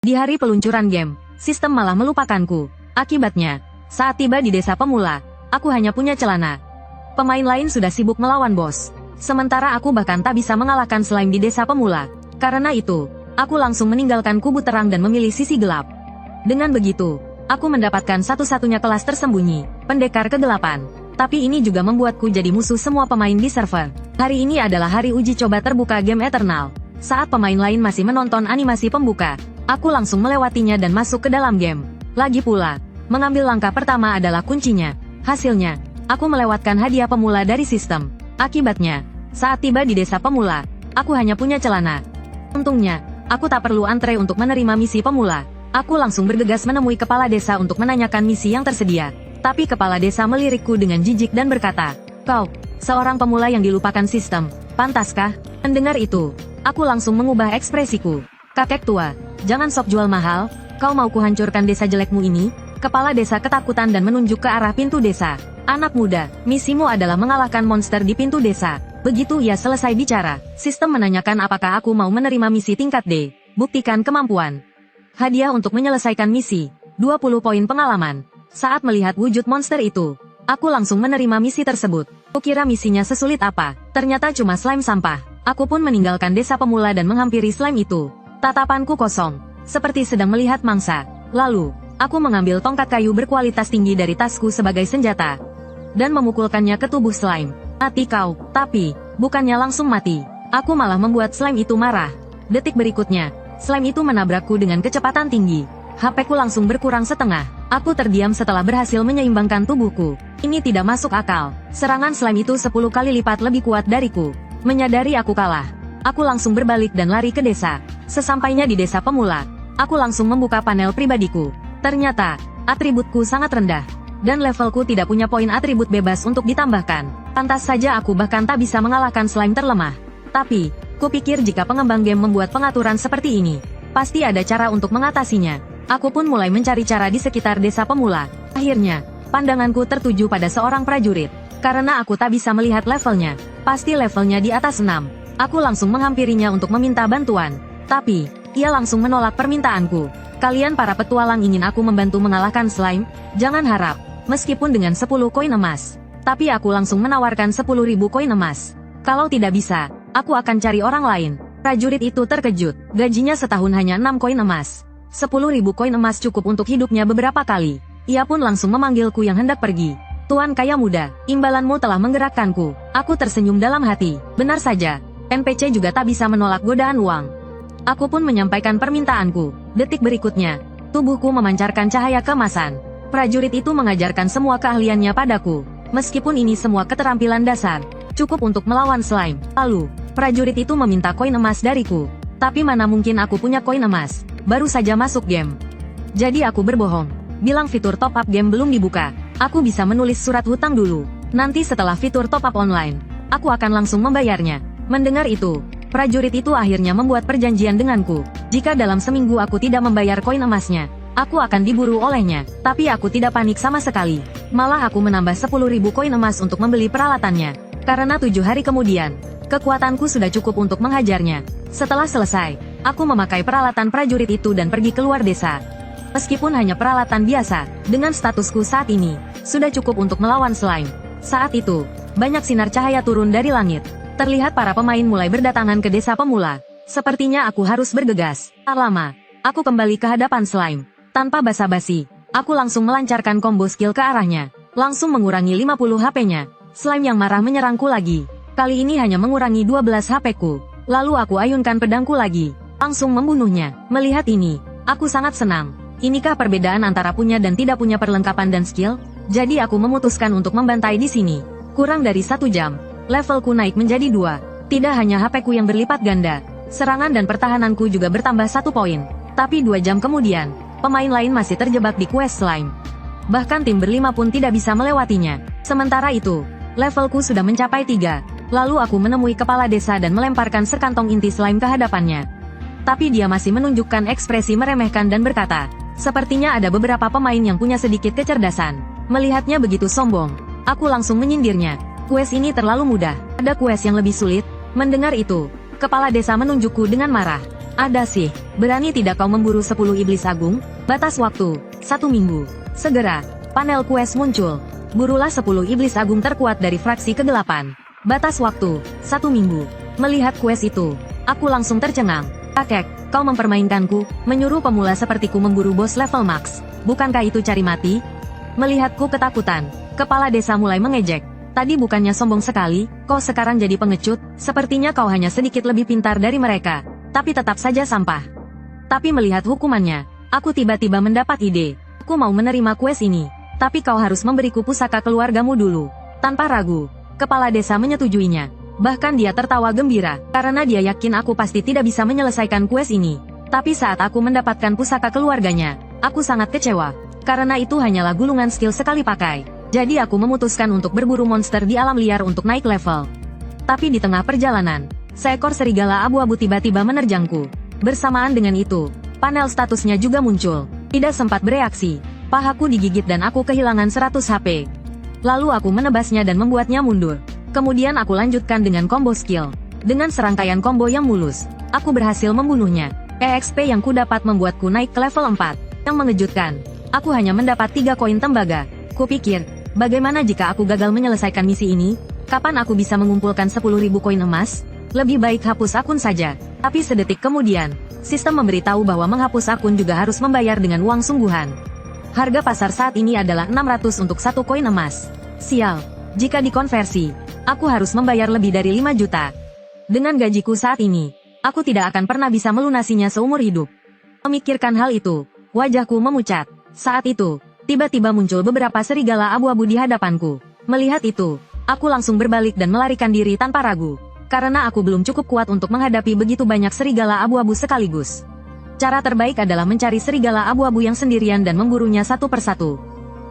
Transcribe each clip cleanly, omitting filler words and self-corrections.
Di hari peluncuran game, sistem malah melupakanku. Akibatnya, saat tiba di desa pemula, aku hanya punya celana. Pemain lain sudah sibuk melawan bos. Sementara aku bahkan tak bisa mengalahkan slime di desa pemula. Karena itu, aku langsung meninggalkan kubu terang dan memilih sisi gelap. Dengan begitu, aku mendapatkan satu-satunya kelas tersembunyi, pendekar kegelapan. Tapi ini juga membuatku jadi musuh semua pemain di server. Hari ini adalah hari uji coba terbuka game Eternal. Saat pemain lain masih menonton animasi pembuka, aku langsung melewatinya dan masuk ke dalam game. Lagi pula, mengambil langkah pertama adalah kuncinya. Hasilnya, aku melewatkan hadiah pemula dari sistem. Akibatnya, saat tiba di desa pemula, aku hanya punya celana. Untungnya, aku tak perlu antre untuk menerima misi pemula. Aku langsung bergegas menemui kepala desa untuk menanyakan misi yang tersedia. Tapi kepala desa melirikku dengan jijik dan berkata, "Kau, seorang pemula yang dilupakan sistem, pantaskah?" Mendengar itu, aku langsung mengubah ekspresiku. "Kakek tua, jangan sok jual mahal, kau mau kuhancurkan desa jelekmu ini?" Kepala desa ketakutan dan menunjuk ke arah pintu desa. "Anak muda, misimu adalah mengalahkan monster di pintu desa." Begitu ia selesai bicara, sistem menanyakan apakah aku mau menerima misi tingkat D. Buktikan kemampuan. Hadiah untuk menyelesaikan misi, 20 poin pengalaman. Saat melihat wujud monster itu, aku langsung menerima misi tersebut. Kukira misinya sesulit apa, ternyata cuma slime sampah. Aku pun meninggalkan desa pemula dan menghampiri slime itu. Tatapanku kosong, seperti sedang melihat mangsa. Lalu, aku mengambil tongkat kayu berkualitas tinggi dari tasku sebagai senjata, dan memukulkannya ke tubuh slime. "Mati kau!" Tapi, bukannya langsung mati. Aku malah membuat slime itu marah. Detik berikutnya, slime itu menabrakku dengan kecepatan tinggi. HP-ku langsung berkurang setengah. Aku terdiam setelah berhasil menyeimbangkan tubuhku. Ini tidak masuk akal. Serangan slime itu 10 kali lipat lebih kuat dariku. Menyadari aku kalah, aku langsung berbalik dan lari ke desa. Sesampainya di desa pemula, aku langsung membuka panel pribadiku. Ternyata, atributku sangat rendah, dan levelku tidak punya poin atribut bebas untuk ditambahkan. Pantas saja aku bahkan tak bisa mengalahkan slime terlemah. Tapi, kupikir jika pengembang game membuat pengaturan seperti ini, pasti ada cara untuk mengatasinya. Aku pun mulai mencari cara di sekitar desa pemula. Akhirnya, pandanganku tertuju pada seorang prajurit. Karena aku tak bisa melihat levelnya, pasti levelnya di atas 6. Aku langsung menghampirinya untuk meminta bantuan. Tapi, ia langsung menolak permintaanku. "Kalian para petualang ingin aku membantu mengalahkan slime? Jangan harap, meskipun dengan 10 koin emas. Tapi aku langsung menawarkan 10.000 koin emas. Kalau tidak bisa, aku akan cari orang lain." Prajurit itu terkejut, gajinya setahun hanya 6 koin emas. 10.000 koin emas cukup untuk hidupnya beberapa kali. Ia pun langsung memanggilku yang hendak pergi. "Tuan kaya muda, imbalanmu telah menggerakkanku." Aku tersenyum dalam hati. Benar saja, NPC juga tak bisa menolak godaan uang. Aku pun menyampaikan permintaanku. Detik berikutnya, tubuhku memancarkan cahaya keemasan. Prajurit itu mengajarkan semua keahliannya padaku. Meskipun ini semua keterampilan dasar, cukup untuk melawan slime. Lalu, prajurit itu meminta koin emas dariku. Tapi mana mungkin aku punya koin emas. Baru saja masuk game. Jadi aku berbohong. Bilang fitur top up game belum dibuka. Aku bisa menulis surat hutang dulu. Nanti setelah fitur top up online, aku akan langsung membayarnya. Mendengar itu, prajurit itu akhirnya membuat perjanjian denganku. Jika dalam seminggu aku tidak membayar koin emasnya, aku akan diburu olehnya. Tapi aku tidak panik sama sekali. Malah aku menambah 10.000 koin emas untuk membeli peralatannya. Karena 7 hari kemudian, kekuatanku sudah cukup untuk menghajarnya. Setelah selesai, aku memakai peralatan prajurit itu dan pergi keluar desa. Meskipun hanya peralatan biasa, dengan statusku saat ini, sudah cukup untuk melawan slime. Saat itu, banyak sinar cahaya turun dari langit. Terlihat para pemain mulai berdatangan ke desa pemula. Sepertinya aku harus bergegas. Tak lama, aku kembali ke hadapan slime. Tanpa basa-basi, aku langsung melancarkan combo skill ke arahnya. Langsung mengurangi 50 HP-nya. Slime yang marah menyerangku lagi. Kali ini hanya mengurangi 12 HP-ku. Lalu aku ayunkan pedangku lagi. Langsung membunuhnya. Melihat ini, aku sangat senang. Inikah perbedaan antara punya dan tidak punya perlengkapan dan skill? Jadi aku memutuskan untuk membantai di sini. Kurang dari 1 jam, levelku naik menjadi 2. Tidak hanya HP-ku yang berlipat ganda, serangan dan pertahananku juga bertambah 1 poin. Tapi 2 jam kemudian, pemain lain masih terjebak di quest slime. Bahkan tim berlima pun tidak bisa melewatinya. Sementara itu, levelku sudah mencapai 3. Lalu aku menemui kepala desa dan melemparkan sekantong inti slime ke hadapannya. Tapi dia masih menunjukkan ekspresi meremehkan dan berkata, "Sepertinya ada beberapa pemain yang punya sedikit kecerdasan." Melihatnya begitu sombong, aku langsung menyindirnya. "Quest ini terlalu mudah, ada quest yang lebih sulit." Mendengar itu, kepala desa menunjukku dengan marah. Ada sih, berani tidak kau memburu 10 iblis agung? Batas waktu, 1 minggu. Segera, panel quest muncul. Burulah 10 iblis agung terkuat dari fraksi kegelapan. Batas waktu, 1 minggu. Melihat quest itu, aku langsung tercengang. Kakek, kau mempermainkanku, menyuruh pemula sepertiku memburu bos level max. Bukankah itu cari mati? Melihatku ketakutan, kepala desa mulai mengejek. Tadi bukannya sombong sekali, kau sekarang jadi pengecut, sepertinya kau hanya sedikit lebih pintar dari mereka. Tapi tetap saja sampah. Tapi melihat hukumannya, aku tiba-tiba mendapat ide. Aku mau menerima quest ini, tapi kau harus memberiku pusaka keluargamu dulu. Tanpa ragu, kepala desa menyetujuinya. Bahkan dia tertawa gembira, karena dia yakin aku pasti tidak bisa menyelesaikan quest ini. Tapi saat aku mendapatkan pusaka keluarganya, aku sangat kecewa. Karena itu hanyalah gulungan skill sekali pakai. Jadi aku memutuskan untuk berburu monster di alam liar untuk naik level. Tapi di tengah perjalanan, seekor serigala abu-abu tiba-tiba menerjangku. Bersamaan dengan itu, panel statusnya juga muncul. Tidak sempat bereaksi, pahaku digigit dan aku kehilangan 100 HP. Lalu aku menebasnya dan membuatnya mundur. Kemudian aku lanjutkan dengan combo skill. Dengan serangkaian combo yang mulus, aku berhasil membunuhnya. EXP yang ku dapat membuatku naik ke level 4. Yang mengejutkan, aku hanya mendapat 3 koin tembaga. Kupikir, bagaimana jika aku gagal menyelesaikan misi ini? Kapan aku bisa mengumpulkan 10.000 koin emas? Lebih baik hapus akun saja. Tapi sedetik kemudian, sistem memberitahu bahwa menghapus akun juga harus membayar dengan uang sungguhan. Harga pasar saat ini adalah 600 untuk 1 koin emas. Sial, jika dikonversi, aku harus membayar lebih dari 5 juta. Dengan gajiku saat ini, aku tidak akan pernah bisa melunasinya seumur hidup. Memikirkan hal itu, wajahku memucat. Saat itu, tiba-tiba muncul beberapa serigala abu-abu di hadapanku. Melihat itu, aku langsung berbalik dan melarikan diri tanpa ragu. Karena aku belum cukup kuat untuk menghadapi begitu banyak serigala abu-abu sekaligus. Cara terbaik adalah mencari serigala abu-abu yang sendirian dan memburunya satu persatu.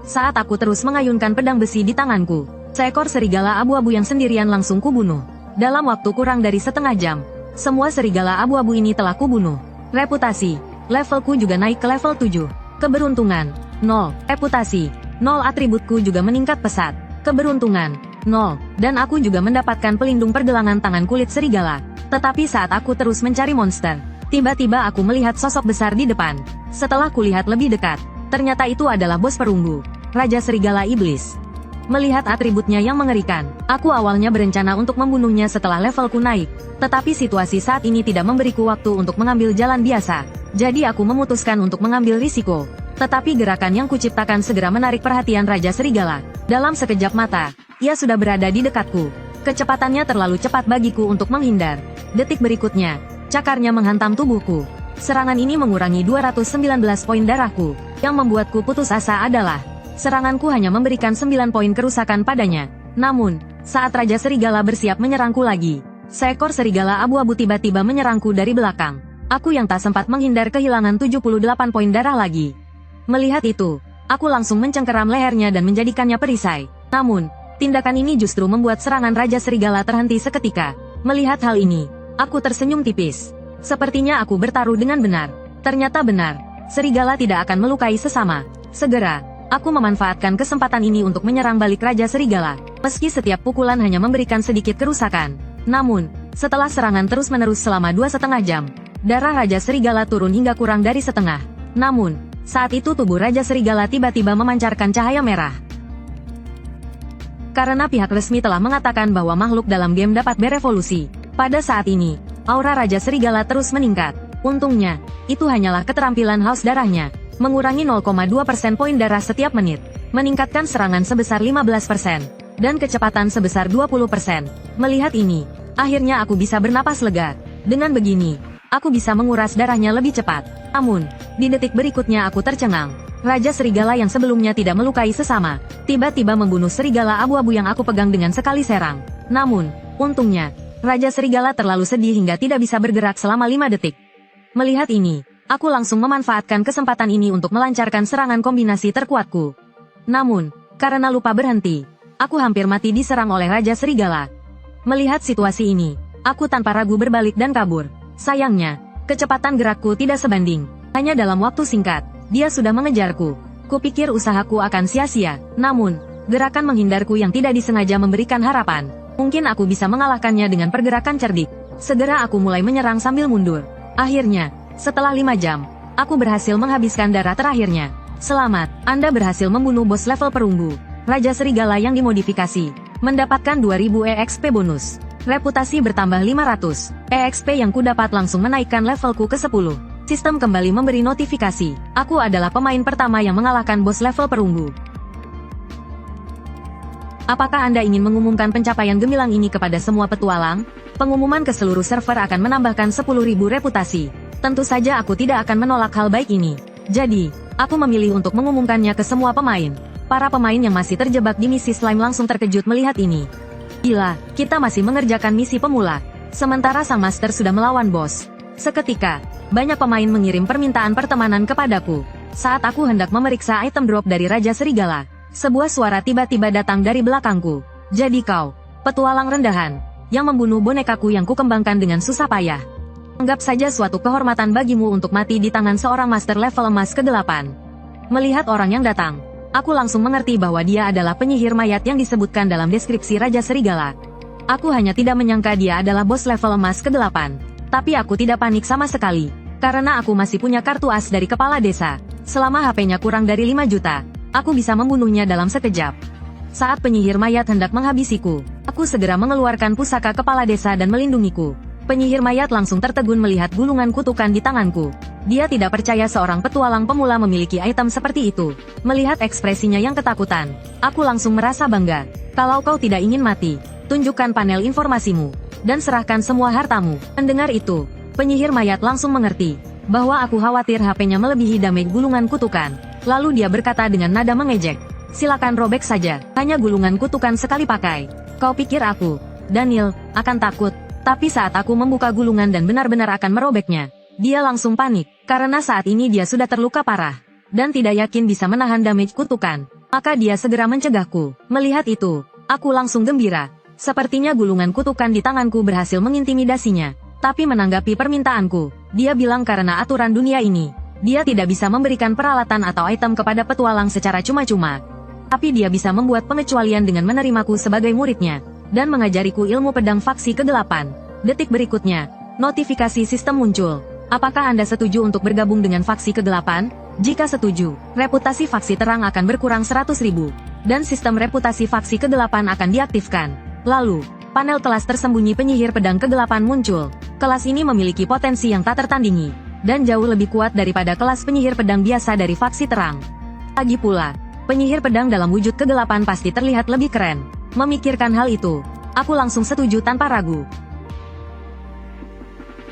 Saat aku terus mengayunkan pedang besi di tanganku, seekor serigala abu-abu yang sendirian langsung kubunuh. Dalam waktu kurang dari setengah jam, semua serigala abu-abu ini telah kubunuh. Reputasi, levelku juga naik ke level 7. Keberuntungan, 0. Reputasi, 0. Atributku juga meningkat pesat. Keberuntungan, 0. Dan aku juga mendapatkan pelindung pergelangan tangan kulit serigala. Tetapi saat aku terus mencari monster, tiba-tiba aku melihat sosok besar di depan. Setelah kulihat lebih dekat, ternyata itu adalah bos perunggu, Raja Serigala Iblis. Melihat atributnya yang mengerikan, aku awalnya berencana untuk membunuhnya setelah levelku naik. Tetapi situasi saat ini tidak memberiku waktu untuk mengambil jalan biasa. Jadi aku memutuskan untuk mengambil risiko. Tetapi gerakan yang kuciptakan segera menarik perhatian Raja Serigala. Dalam sekejap mata, ia sudah berada di dekatku. Kecepatannya terlalu cepat bagiku untuk menghindar. Detik berikutnya, cakarnya menghantam tubuhku. Serangan ini mengurangi 219 poin darahku. Yang membuatku putus asa adalah, seranganku hanya memberikan 9 poin kerusakan padanya. Namun, saat Raja Serigala bersiap menyerangku lagi, seekor serigala abu-abu tiba-tiba menyerangku dari belakang. Aku yang tak sempat menghindar kehilangan 78 poin darah lagi. Melihat itu, aku langsung mencengkeram lehernya dan menjadikannya perisai. Namun, tindakan ini justru membuat serangan Raja Serigala terhenti seketika. Melihat hal ini, aku tersenyum tipis. Sepertinya aku bertaruh dengan benar. Ternyata benar, serigala tidak akan melukai sesama. Segera, aku memanfaatkan kesempatan ini untuk menyerang balik Raja Serigala. Meski setiap pukulan hanya memberikan sedikit kerusakan. Namun, setelah serangan terus-menerus selama 2,5 jam, darah Raja Serigala turun hingga kurang dari setengah. Namun, saat itu tubuh Raja Serigala tiba-tiba memancarkan cahaya merah. Karena pihak resmi telah mengatakan bahwa makhluk dalam game dapat berevolusi, pada saat ini, aura Raja Serigala terus meningkat. Untungnya, itu hanyalah keterampilan haus darahnya, mengurangi 0,2% poin darah setiap menit, meningkatkan serangan sebesar 15%, dan kecepatan sebesar 20%. Melihat ini, akhirnya aku bisa bernapas lega. Dengan begini, aku bisa menguras darahnya lebih cepat. Namun, di detik berikutnya aku tercengang. Raja Serigala yang sebelumnya tidak melukai sesama, tiba-tiba membunuh serigala abu-abu yang aku pegang dengan sekali serang. Namun, untungnya, Raja Serigala terlalu sedih hingga tidak bisa bergerak selama 5 detik. Melihat ini, aku langsung memanfaatkan kesempatan ini untuk melancarkan serangan kombinasi terkuatku. Namun, karena lupa berhenti, aku hampir mati diserang oleh Raja Serigala. Melihat situasi ini, aku tanpa ragu berbalik dan kabur. Sayangnya, kecepatan gerakku tidak sebanding. Hanya dalam waktu singkat, dia sudah mengejarku. Kupikir usahaku akan sia-sia. Namun, gerakan menghindarku yang tidak disengaja memberikan harapan. Mungkin aku bisa mengalahkannya dengan pergerakan cerdik. Segera aku mulai menyerang sambil mundur. Akhirnya, setelah 5 jam, aku berhasil menghabiskan darah terakhirnya. Selamat, Anda berhasil membunuh bos level perunggu, Raja Serigala yang dimodifikasi. Mendapatkan 2000 EXP bonus. Reputasi bertambah 500. EXP yang kudapat langsung menaikkan levelku ke 10. Sistem kembali memberi notifikasi. Aku adalah pemain pertama yang mengalahkan bos level perunggu. Apakah Anda ingin mengumumkan pencapaian gemilang ini kepada semua petualang? Pengumuman ke seluruh server akan menambahkan 10.000 reputasi. Tentu saja aku tidak akan menolak hal baik ini. Jadi, aku memilih untuk mengumumkannya ke semua pemain. Para pemain yang masih terjebak di misi slime langsung terkejut melihat ini. Gila, kita masih mengerjakan misi pemula. Sementara sang master sudah melawan bos. Seketika, banyak pemain mengirim permintaan pertemanan kepadaku. Saat aku hendak memeriksa item drop dari Raja Serigala, sebuah suara tiba-tiba datang dari belakangku. Jadi kau, petualang rendahan, yang membunuh bonekaku yang kukembangkan dengan susah payah. Anggap saja suatu kehormatan bagimu untuk mati di tangan seorang master level emas ke-8. Melihat orang yang datang, aku langsung mengerti bahwa dia adalah penyihir mayat yang disebutkan dalam deskripsi Raja Serigala. Aku hanya tidak menyangka dia adalah bos level emas ke-8. Tapi aku tidak panik sama sekali, karena aku masih punya kartu as dari kepala desa. Selama HP-nya kurang dari 5 juta, aku bisa membunuhnya dalam sekejap. Saat penyihir mayat hendak menghabisiku, aku segera mengeluarkan pusaka kepala desa dan melindungiku. Penyihir mayat langsung tertegun melihat gulungan kutukan di tanganku. Dia tidak percaya seorang petualang pemula memiliki item seperti itu. Melihat ekspresinya yang ketakutan, aku langsung merasa bangga. Kalau kau tidak ingin mati, tunjukkan panel informasimu, dan serahkan semua hartamu. Mendengar itu, penyihir mayat langsung mengerti bahwa aku khawatir HP-nya melebihi damage gulungan kutukan. Lalu dia berkata dengan nada mengejek, "Silakan robek saja, hanya gulungan kutukan sekali pakai. Kau pikir aku, Daniel, akan takut?" Tapi saat aku membuka gulungan dan benar-benar akan merobeknya, dia langsung panik, karena saat ini dia sudah terluka parah, dan tidak yakin bisa menahan damage kutukan. Maka dia segera mencegahku. Melihat itu, aku langsung gembira. Sepertinya gulungan kutukan di tanganku berhasil mengintimidasinya. Tapi menanggapi permintaanku, dia bilang karena aturan dunia ini, dia tidak bisa memberikan peralatan atau item kepada petualang secara cuma-cuma. Tapi dia bisa membuat pengecualian dengan menerimaku sebagai muridnya, dan mengajariku ilmu pedang faksi ke-8. Detik berikutnya, notifikasi sistem muncul. Apakah Anda setuju untuk bergabung dengan faksi ke-8? Jika setuju, reputasi faksi terang akan berkurang 100.000, dan sistem reputasi faksi ke-8 akan diaktifkan. Lalu, panel kelas tersembunyi penyihir pedang ke-8 muncul. Kelas ini memiliki potensi yang tak tertandingi, dan jauh lebih kuat daripada kelas penyihir pedang biasa dari faksi terang. Lagi pula, penyihir pedang dalam wujud ke-8 pasti terlihat lebih keren. Memikirkan hal itu, aku langsung setuju tanpa ragu.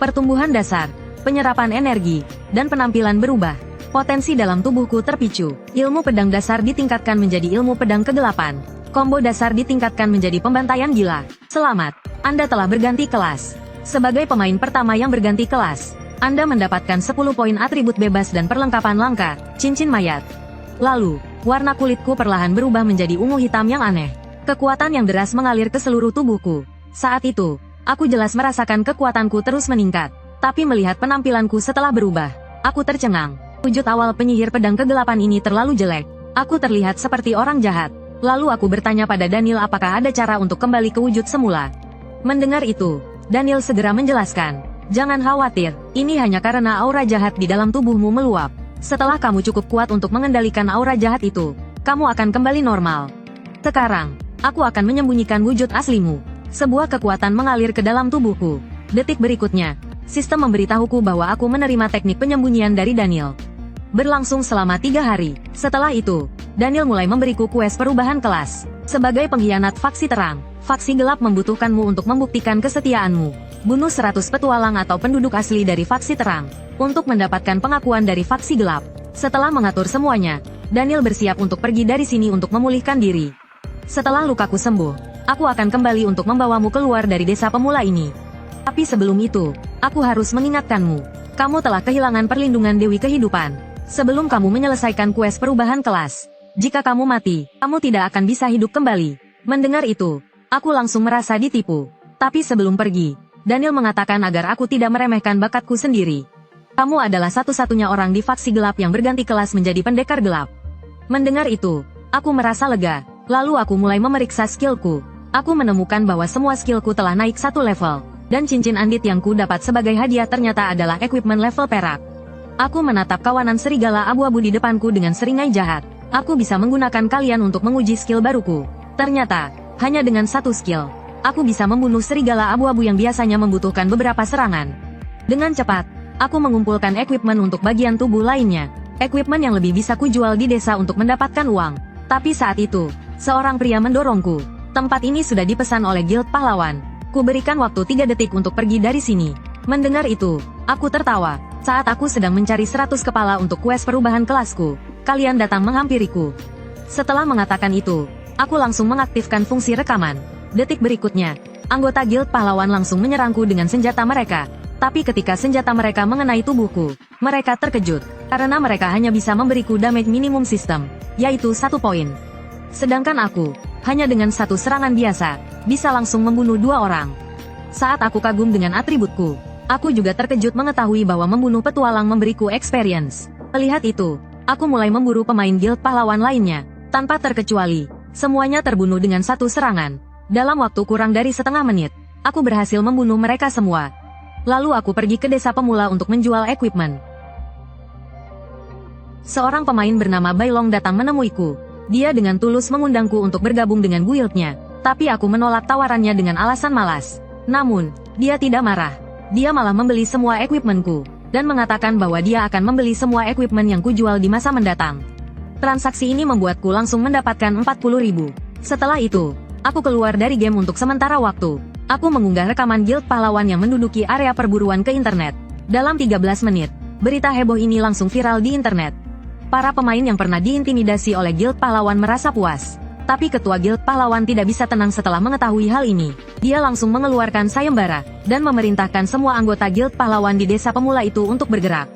Pertumbuhan dasar, penyerapan energi, dan penampilan berubah. Potensi dalam tubuhku terpicu. Ilmu pedang dasar ditingkatkan menjadi ilmu pedang ke-8. Combo dasar ditingkatkan menjadi pembantaian gila. Selamat, Anda telah berganti kelas. Sebagai pemain pertama yang berganti kelas, Anda mendapatkan 10 poin atribut bebas dan perlengkapan langka, cincin mayat. Lalu, warna kulitku perlahan berubah menjadi ungu hitam yang aneh. Kekuatan yang deras mengalir ke seluruh tubuhku. Saat itu, aku jelas merasakan kekuatanku terus meningkat. Tapi melihat penampilanku setelah berubah, aku tercengang. Wujud awal penyihir pedang ke-8 ini terlalu jelek. Aku terlihat seperti orang jahat. Lalu aku bertanya pada Daniel apakah ada cara untuk kembali ke wujud semula. Mendengar itu, Daniel segera menjelaskan. Jangan khawatir, ini hanya karena aura jahat di dalam tubuhmu meluap. Setelah kamu cukup kuat untuk mengendalikan aura jahat itu, kamu akan kembali normal. Sekarang, aku akan menyembunyikan wujud aslimu. Sebuah kekuatan mengalir ke dalam tubuhku. Detik berikutnya, sistem memberitahuku bahwa aku menerima teknik penyembunyian dari Daniel. Berlangsung selama 3 hari. Setelah itu, Daniel mulai memberiku kues perubahan kelas. Sebagai pengkhianat faksi terang, faksi gelap membutuhkanmu untuk membuktikan kesetiaanmu. Bunuh 100 petualang atau penduduk asli dari faksi terang, untuk mendapatkan pengakuan dari faksi gelap. Setelah mengatur semuanya, Daniel bersiap untuk pergi dari sini untuk memulihkan diri. Setelah lukaku sembuh, aku akan kembali untuk membawamu keluar dari desa pemula ini. Tapi sebelum itu, aku harus mengingatkanmu. Kamu telah kehilangan perlindungan Dewi Kehidupan. Sebelum kamu menyelesaikan kues perubahan kelas. Jika kamu mati, kamu tidak akan bisa hidup kembali. Mendengar itu, aku langsung merasa ditipu. Tapi sebelum pergi, Daniel mengatakan agar aku tidak meremehkan bakatku sendiri. Kamu adalah satu-satunya orang di faksi gelap yang berganti kelas menjadi pendekar gelap. Mendengar itu, aku merasa lega. Lalu aku mulai memeriksa skillku. Aku menemukan bahwa semua skillku telah naik 1 level. Dan cincin andit yang ku dapat sebagai hadiah ternyata adalah equipment level perak. Aku menatap kawanan serigala abu-abu di depanku dengan seringai jahat. Aku bisa menggunakan kalian untuk menguji skill baruku. Ternyata, hanya dengan satu skill, aku bisa membunuh serigala abu-abu yang biasanya membutuhkan beberapa serangan. Dengan cepat, aku mengumpulkan equipment untuk bagian tubuh lainnya. Equipment yang lebih bisa kujual di desa untuk mendapatkan uang. Tapi saat itu, seorang pria mendorongku. Tempat ini sudah dipesan oleh Guild Pahlawan. Ku berikan waktu 3 detik untuk pergi dari sini. Mendengar itu, aku tertawa. Saat aku sedang mencari 100 kepala untuk quest perubahan kelasku, kalian datang menghampiriku. Setelah mengatakan itu, aku langsung mengaktifkan fungsi rekaman. Detik berikutnya, anggota Guild Pahlawan langsung menyerangku dengan senjata mereka. Tapi ketika senjata mereka mengenai tubuhku, mereka terkejut, karena mereka hanya bisa memberiku damage minimum system, yaitu 1 poin. Sedangkan aku, hanya dengan 1 serangan biasa, bisa langsung membunuh 2 orang. Saat aku kagum dengan atributku, aku juga terkejut mengetahui bahwa membunuh petualang memberiku experience. Melihat itu, aku mulai memburu pemain Guild Pahlawan lainnya, tanpa terkecuali. Semuanya terbunuh dengan 1 serangan. Dalam waktu kurang dari setengah menit, aku berhasil membunuh mereka semua. Lalu aku pergi ke desa pemula untuk menjual equipment. Seorang pemain bernama Bailong datang menemuiku. Dia dengan tulus mengundangku untuk bergabung dengan guildnya, tapi aku menolak tawarannya dengan alasan malas. Namun, dia tidak marah. Dia malah membeli semua equipmentku, dan mengatakan bahwa dia akan membeli semua equipment yang kujual di masa mendatang. Transaksi ini membuatku langsung mendapatkan 40.000. Setelah itu, aku keluar dari game untuk sementara waktu. Aku mengunggah rekaman Guild Pahlawan yang menduduki area perburuan ke internet. Dalam 13 menit, berita heboh ini langsung viral di internet. Para pemain yang pernah diintimidasi oleh Guild Pahlawan merasa puas. Tapi ketua Guild Pahlawan tidak bisa tenang setelah mengetahui hal ini. Dia langsung mengeluarkan sayembara, dan memerintahkan semua anggota Guild Pahlawan di desa pemula itu untuk bergerak.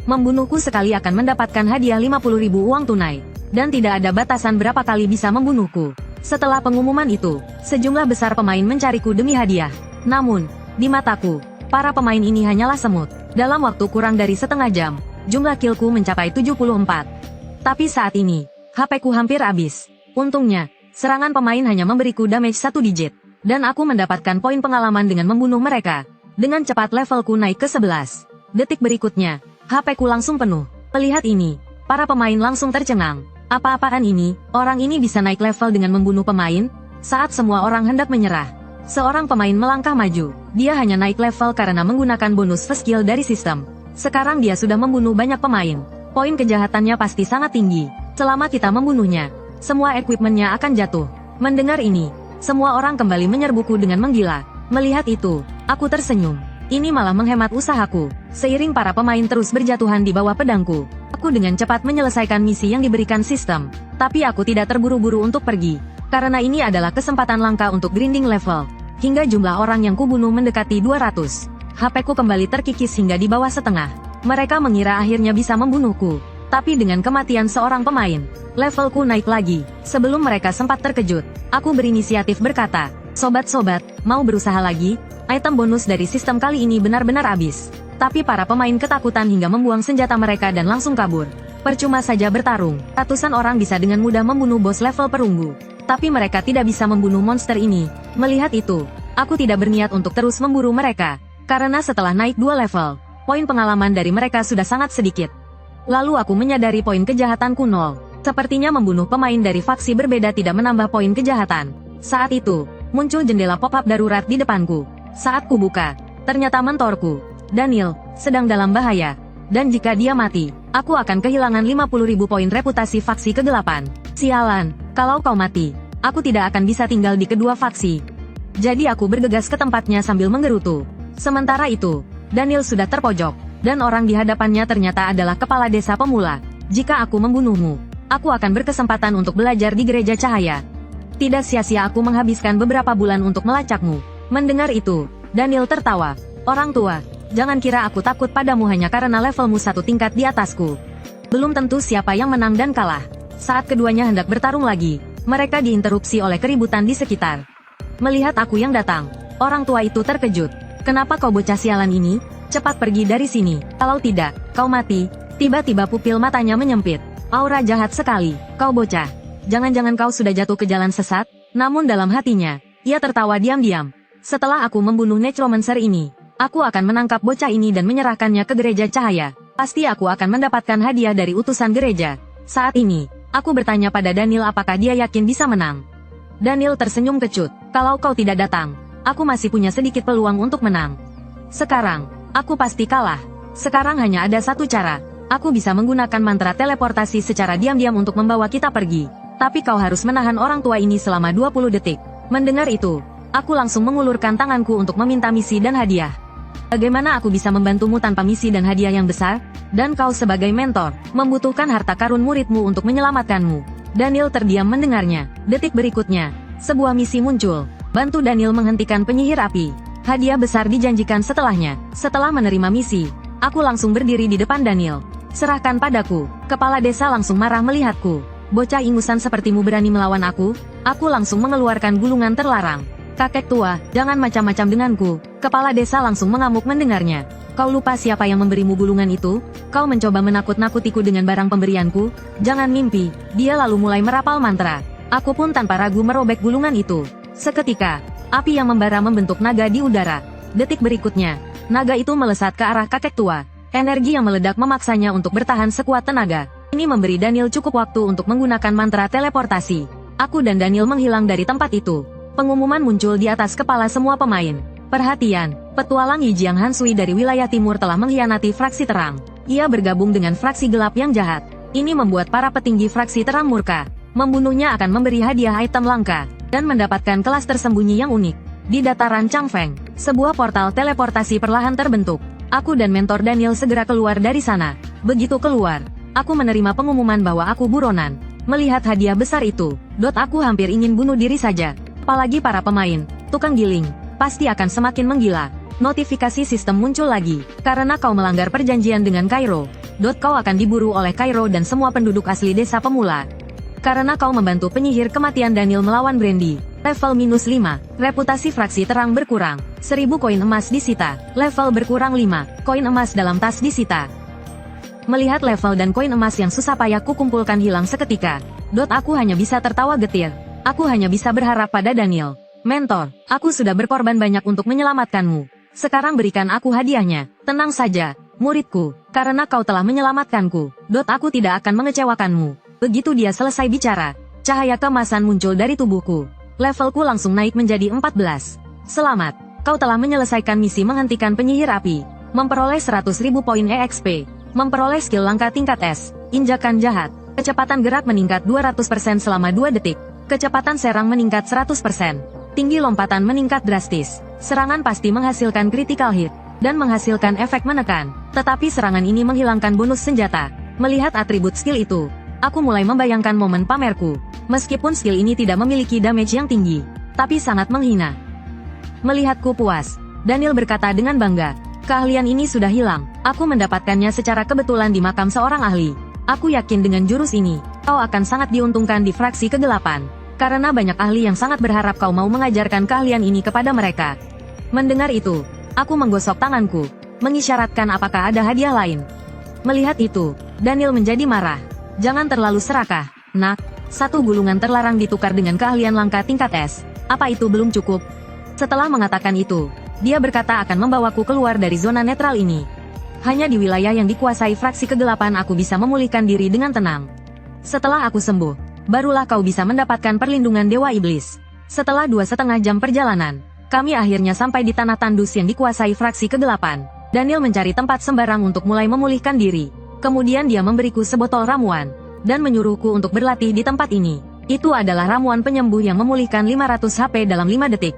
Membunuhku sekali akan mendapatkan hadiah 50.000 uang tunai. Dan tidak ada batasan berapa kali bisa membunuhku. Setelah pengumuman itu, sejumlah besar pemain mencariku demi hadiah. Namun, di mataku, para pemain ini hanyalah semut. Dalam waktu kurang dari setengah jam, jumlah killku mencapai 74. Tapi saat ini, HP-ku hampir habis. Untungnya, serangan pemain hanya memberiku damage 1 digit. Dan aku mendapatkan poin pengalaman dengan membunuh mereka. Dengan cepat levelku naik ke 11. Detik berikutnya, HP-ku langsung penuh. Melihat ini, para pemain langsung tercengang. Apa-apaan ini? Orang ini bisa naik level dengan membunuh pemain? Saat semua orang hendak menyerah, seorang pemain melangkah maju. Dia hanya naik level karena menggunakan bonus first skill dari sistem. Sekarang dia sudah membunuh banyak pemain. Poin kejahatannya pasti sangat tinggi. Selama kita membunuhnya, semua equipmentnya akan jatuh. Mendengar ini, semua orang kembali menyerbuku dengan menggila. Melihat itu, aku tersenyum. Ini malah menghemat usahaku. Seiring para pemain terus berjatuhan di bawah pedangku, aku dengan cepat menyelesaikan misi yang diberikan sistem. Tapi aku tidak terburu-buru untuk pergi, karena ini adalah kesempatan langka untuk grinding level. Hingga jumlah orang yang kubunuh mendekati 200. HP-ku kembali terkikis hingga di bawah setengah. Mereka mengira akhirnya bisa membunuhku. Tapi dengan kematian seorang pemain, levelku naik lagi. Sebelum mereka sempat terkejut, aku berinisiatif berkata, "Sobat-sobat, mau berusaha lagi?" Item bonus dari sistem kali ini benar-benar habis. Tapi para pemain ketakutan hingga membuang senjata mereka dan langsung kabur. Percuma saja bertarung. Ratusan orang bisa dengan mudah membunuh bos level perunggu. Tapi mereka tidak bisa membunuh monster ini. Melihat itu, aku tidak berniat untuk terus memburu mereka. Karena setelah naik 2 level, poin pengalaman dari mereka sudah sangat sedikit. Lalu aku menyadari poin kejahatanku 0. Sepertinya membunuh pemain dari faksi berbeda tidak menambah poin kejahatan. Saat itu, muncul jendela pop-up darurat di depanku. Saat ku buka, ternyata mentorku, Daniel, sedang dalam bahaya. Dan jika dia mati, aku akan kehilangan 50.000 poin reputasi faksi kegelapan. Sialan, kalau kau mati, aku tidak akan bisa tinggal di kedua faksi. Jadi aku bergegas ke tempatnya sambil menggerutu. Sementara itu, Daniel sudah terpojok, dan orang di hadapannya ternyata adalah kepala desa pemula. Jika aku membunuhmu, aku akan berkesempatan untuk belajar di gereja cahaya. Tidak sia-sia aku menghabiskan beberapa bulan untuk melacakmu. Mendengar itu, Daniel tertawa. Orang tua, jangan kira aku takut padamu hanya karena levelmu 1 tingkat di atasku. Belum tentu siapa yang menang dan kalah. Saat keduanya hendak bertarung lagi, mereka diinterupsi oleh keributan di sekitar. Melihat aku yang datang, orang tua itu terkejut. Kenapa kau bocah sialan ini? Cepat pergi dari sini. Kalau tidak, kau mati. Tiba-tiba pupil matanya menyempit. Aura jahat sekali. Kau bocah. Jangan-jangan kau sudah jatuh ke jalan sesat? Namun dalam hatinya, ia tertawa diam-diam. Setelah aku membunuh necromancer ini, aku akan menangkap bocah ini dan menyerahkannya ke gereja cahaya. Pasti aku akan mendapatkan hadiah dari utusan gereja. Saat ini, aku bertanya pada Daniel apakah dia yakin bisa menang. Daniel tersenyum kecut. Kalau kau tidak datang, aku masih punya sedikit peluang untuk menang. Sekarang, aku pasti kalah. Sekarang hanya ada satu cara. Aku bisa menggunakan mantra teleportasi secara diam-diam untuk membawa kita pergi. Tapi kau harus menahan orang tua ini selama 20 detik. Mendengar itu, aku langsung mengulurkan tanganku untuk meminta misi dan hadiah. Bagaimana aku bisa membantumu tanpa misi dan hadiah yang besar? Dan kau sebagai mentor, membutuhkan harta karun muridmu untuk menyelamatkanmu. Daniel terdiam mendengarnya. Detik berikutnya, sebuah misi muncul. Bantu Daniel menghentikan penyihir api. Hadiah besar dijanjikan setelahnya. Setelah menerima misi, aku langsung berdiri di depan Daniel. Serahkan padaku. Kepala desa langsung marah melihatku. Bocah ingusan sepertimu berani melawan aku? Aku langsung mengeluarkan gulungan terlarang. Kakek tua, jangan macam-macam denganku. Kepala desa langsung mengamuk mendengarnya. Kau lupa siapa yang memberimu gulungan itu? Kau mencoba menakut-nakutiku dengan barang pemberianku? Jangan mimpi. Dia lalu mulai merapal mantra. Aku pun tanpa ragu merobek gulungan itu. Seketika, api yang membara membentuk naga di udara. Detik berikutnya, naga itu melesat ke arah kakek tua. Energi yang meledak memaksanya untuk bertahan sekuat tenaga. Ini memberi Daniel cukup waktu untuk menggunakan mantra teleportasi. Aku dan Daniel menghilang dari tempat itu. Pengumuman muncul di atas kepala semua pemain. Perhatian, petualang Yi Jiang Hansui dari wilayah timur telah mengkhianati fraksi terang. Ia bergabung dengan fraksi gelap yang jahat. Ini membuat para petinggi fraksi terang murka. Membunuhnya akan memberi hadiah item langka, dan mendapatkan kelas tersembunyi yang unik. Di dataran Changfeng, sebuah portal teleportasi perlahan terbentuk. Aku dan mentor Daniel segera keluar dari sana. Begitu keluar, aku menerima pengumuman bahwa aku buronan. Melihat hadiah besar itu, aku hampir ingin bunuh diri saja. Apalagi para pemain, tukang giling, pasti akan semakin menggila. Notifikasi sistem muncul lagi. Karena kau melanggar perjanjian dengan Kairo, kau akan diburu oleh Kairo dan semua penduduk asli desa pemula. Karena kau membantu penyihir kematian Daniel melawan Brandy. Level -5, reputasi fraksi terang berkurang. 1000 koin emas disita. Level berkurang 5, koin emas dalam tas disita. Melihat level dan koin emas yang susah payah kukumpulkan hilang seketika, aku hanya bisa tertawa getir. Aku hanya bisa berharap pada Daniel. Mentor, aku sudah berkorban banyak untuk menyelamatkanmu. Sekarang berikan aku hadiahnya. Tenang saja, muridku, karena kau telah menyelamatkanku. Aku tidak akan mengecewakanmu. Begitu dia selesai bicara, cahaya keemasan muncul dari tubuhku. Levelku langsung naik menjadi 14. Selamat, kau telah menyelesaikan misi menghentikan penyihir api. Memperoleh 100.000 poin EXP. Memperoleh skill langka tingkat S. Injakan jahat. Kecepatan gerak meningkat 200% selama 2 detik. Kecepatan serang meningkat 100%. Tinggi lompatan meningkat drastis. Serangan pasti menghasilkan critical hit, dan menghasilkan efek menekan. Tetapi serangan ini menghilangkan bonus senjata. Melihat atribut skill itu, aku mulai membayangkan momen pamerku. Meskipun skill ini tidak memiliki damage yang tinggi, tapi sangat menghina. Melihatku puas, Daniel berkata dengan bangga, keahlian ini sudah hilang. Aku mendapatkannya secara kebetulan di makam seorang ahli. Aku yakin dengan jurus ini, kau akan sangat diuntungkan di fraksi kegelapan. Karena banyak ahli yang sangat berharap kau mau mengajarkan keahlian ini kepada mereka. Mendengar itu, aku menggosok tanganku, mengisyaratkan apakah ada hadiah lain. Melihat itu, Daniel menjadi marah. Jangan terlalu serakah, nak. 1 gulungan terlarang ditukar dengan keahlian langka tingkat S. Apa itu belum cukup? Setelah mengatakan itu, dia berkata akan membawaku keluar dari zona netral ini. Hanya di wilayah yang dikuasai fraksi kegelapan aku bisa memulihkan diri dengan tenang. Setelah aku sembuh, barulah kau bisa mendapatkan perlindungan Dewa Iblis. Setelah 2,5 jam perjalanan, kami akhirnya sampai di tanah tandus yang dikuasai fraksi kegelapan. Daniel mencari tempat sembarang untuk mulai memulihkan diri. Kemudian dia memberiku sebotol ramuan, dan menyuruhku untuk berlatih di tempat ini. Itu adalah ramuan penyembuh yang memulihkan 500 HP dalam 5 detik.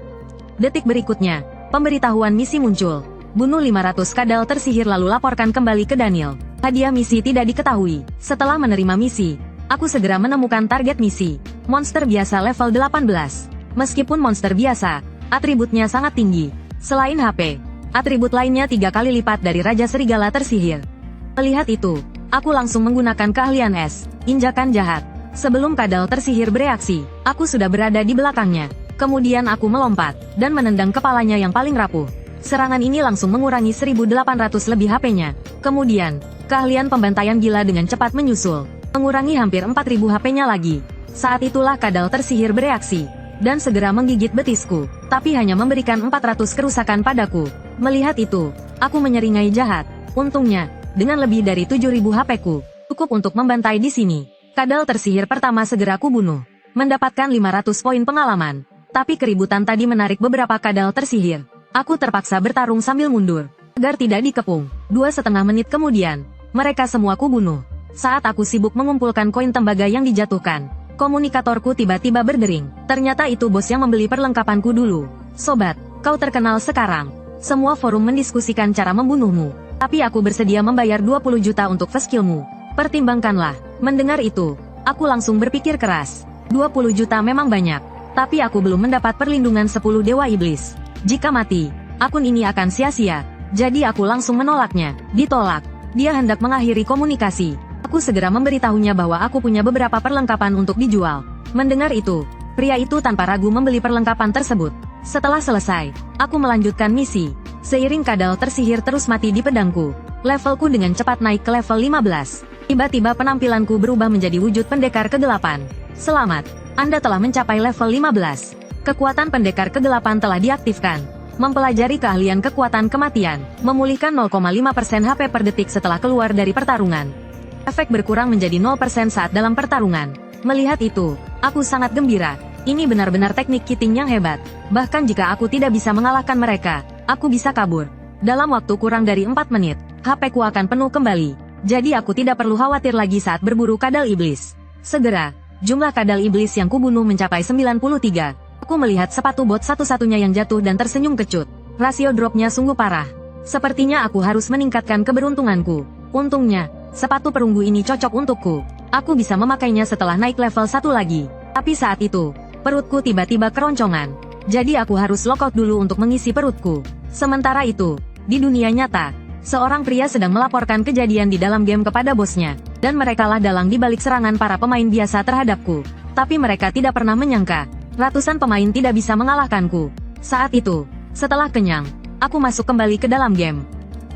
Detik berikutnya, pemberitahuan misi muncul. Bunuh 500 kadal tersihir lalu laporkan kembali ke Daniel. Hadiah misi tidak diketahui. Setelah menerima misi, aku segera menemukan target misi. Monster biasa level 18. Meskipun monster biasa, atributnya sangat tinggi. Selain HP, atribut lainnya 3 kali lipat dari Raja Serigala tersihir. Melihat itu, aku langsung menggunakan keahlian S, injakan jahat. Sebelum kadal tersihir bereaksi, aku sudah berada di belakangnya. Kemudian aku melompat, dan menendang kepalanya yang paling rapuh. Serangan ini langsung mengurangi 1.800 lebih HP-nya. Kemudian, keahlian pembantaian gila dengan cepat menyusul, mengurangi hampir 4.000 HP-nya lagi. Saat itulah kadal tersihir bereaksi, dan segera menggigit betisku. tapi hanya memberikan 400 kerusakan padaku. Melihat itu, aku menyeringai jahat. Untungnya, dengan lebih dari 7.000 HP-ku, cukup untuk membantai di sini. Kadal tersihir pertama segera kubunuh. Mendapatkan 500 poin pengalaman. Tapi keributan tadi menarik beberapa kadal tersihir. Aku terpaksa bertarung sambil mundur, agar tidak dikepung. 2,5 menit kemudian, mereka semua kubunuh. Saat aku sibuk mengumpulkan koin tembaga yang dijatuhkan, komunikatorku tiba-tiba berdering. Ternyata itu bos yang membeli perlengkapanku dulu. Sobat, kau terkenal sekarang. Semua forum mendiskusikan cara membunuhmu. Tapi aku bersedia membayar 20 juta untuk skillmu. Pertimbangkanlah. Mendengar itu, aku langsung berpikir keras. 20 juta memang banyak. Tapi aku belum mendapat perlindungan 10 dewa iblis. Jika mati, akun ini akan sia-sia. Jadi aku langsung menolaknya. Ditolak. Dia hendak mengakhiri komunikasi. Aku segera memberitahunya bahwa aku punya beberapa perlengkapan untuk dijual. Mendengar itu, pria itu tanpa ragu membeli perlengkapan tersebut. Setelah selesai, aku melanjutkan misi. Seiring kadal tersihir terus mati di pedangku, levelku dengan cepat naik ke level 15. Tiba-tiba penampilanku berubah menjadi wujud pendekar kegelapan. Selamat, Anda telah mencapai level 15. Kekuatan pendekar kegelapan telah diaktifkan. Mempelajari keahlian kekuatan kematian, memulihkan 0,5% HP per detik setelah keluar dari pertarungan. Efek berkurang menjadi 0% saat dalam pertarungan. Melihat itu, aku sangat gembira. Ini benar-benar teknik cheating yang hebat. Bahkan jika aku tidak bisa mengalahkan mereka, aku bisa kabur. Dalam waktu kurang dari 4 menit, HP-ku akan penuh kembali. Jadi aku tidak perlu khawatir lagi saat berburu kadal iblis. Segera, jumlah kadal iblis yang kubunuh mencapai 93. Aku melihat sepatu bot satu-satunya yang jatuh dan tersenyum kecut. Rasio dropnya sungguh parah. Sepertinya aku harus meningkatkan keberuntunganku. Untungnya, sepatu perunggu ini cocok untukku. Aku bisa memakainya setelah naik level 1 lagi. Tapi saat itu, perutku tiba-tiba keroncongan. Jadi aku harus lockout dulu untuk mengisi perutku. Sementara itu, di dunia nyata, seorang pria sedang melaporkan kejadian di dalam game kepada bosnya. Dan merekalah dalang di balik serangan para pemain biasa terhadapku. Tapi mereka tidak pernah menyangka, ratusan pemain tidak bisa mengalahkanku. Saat itu, setelah kenyang, aku masuk kembali ke dalam game.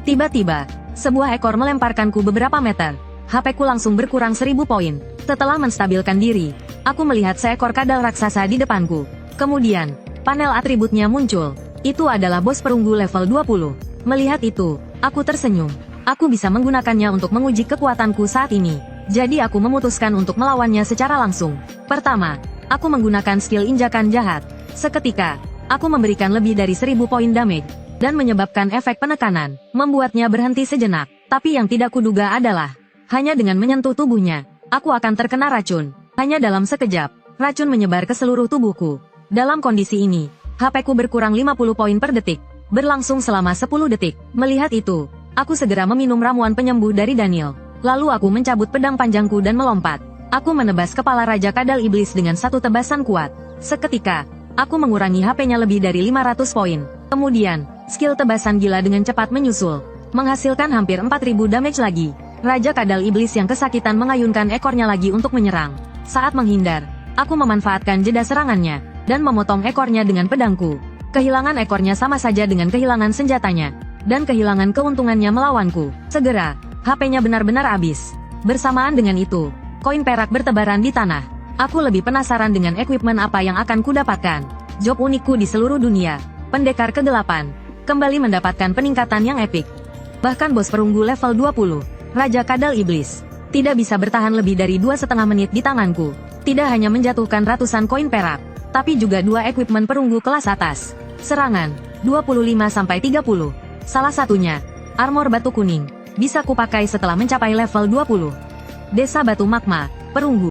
Tiba-tiba, sebuah ekor melemparkanku beberapa meter. HP-ku langsung berkurang 1000 poin. Setelah menstabilkan diri, aku melihat seekor kadal raksasa di depanku. Kemudian, panel atributnya muncul. Itu adalah bos perunggu level 20. Melihat itu, aku tersenyum. Aku bisa menggunakannya untuk menguji kekuatanku saat ini. Jadi aku memutuskan untuk melawannya secara langsung. Pertama, aku menggunakan skill injakan jahat. Seketika, aku memberikan lebih dari 1000 poin damage, dan menyebabkan efek penekanan, membuatnya berhenti sejenak. Tapi yang tidak kuduga adalah, hanya dengan menyentuh tubuhnya, aku akan terkena racun. Hanya dalam sekejap, racun menyebar ke seluruh tubuhku. Dalam kondisi ini, HP-ku berkurang 50 poin per detik, berlangsung selama 10 detik. Melihat itu, aku segera meminum ramuan penyembuh dari Daniel. Lalu aku mencabut pedang panjangku dan melompat. Aku menebas kepala Raja Kadal Iblis dengan satu tebasan kuat. Seketika, aku mengurangi HP-nya lebih dari 500 poin. Kemudian, skill tebasan gila dengan cepat menyusul, menghasilkan hampir 4000 damage lagi. Raja Kadal Iblis yang kesakitan mengayunkan ekornya lagi untuk menyerang. Saat menghindar, aku memanfaatkan jeda serangannya, dan memotong ekornya dengan pedangku. Kehilangan ekornya sama saja dengan kehilangan senjatanya, dan kehilangan keuntungannya melawanku. Segera, HP-nya benar-benar habis. Bersamaan dengan itu, koin perak bertebaran di tanah. Aku lebih penasaran dengan equipment apa yang akan kudapatkan. Job unikku di seluruh dunia, pendekar kegelapan, kembali mendapatkan peningkatan yang epik. Bahkan bos perunggu level 20, Raja Kadal Iblis, tidak bisa bertahan lebih dari 2,5 menit di tanganku. Tidak hanya menjatuhkan ratusan koin perak, tapi juga 2 equipment perunggu kelas atas. Serangan, 25-30. Salah satunya, armor batu kuning, bisa kupakai setelah mencapai level 20. Desa Batu Magma, perunggu.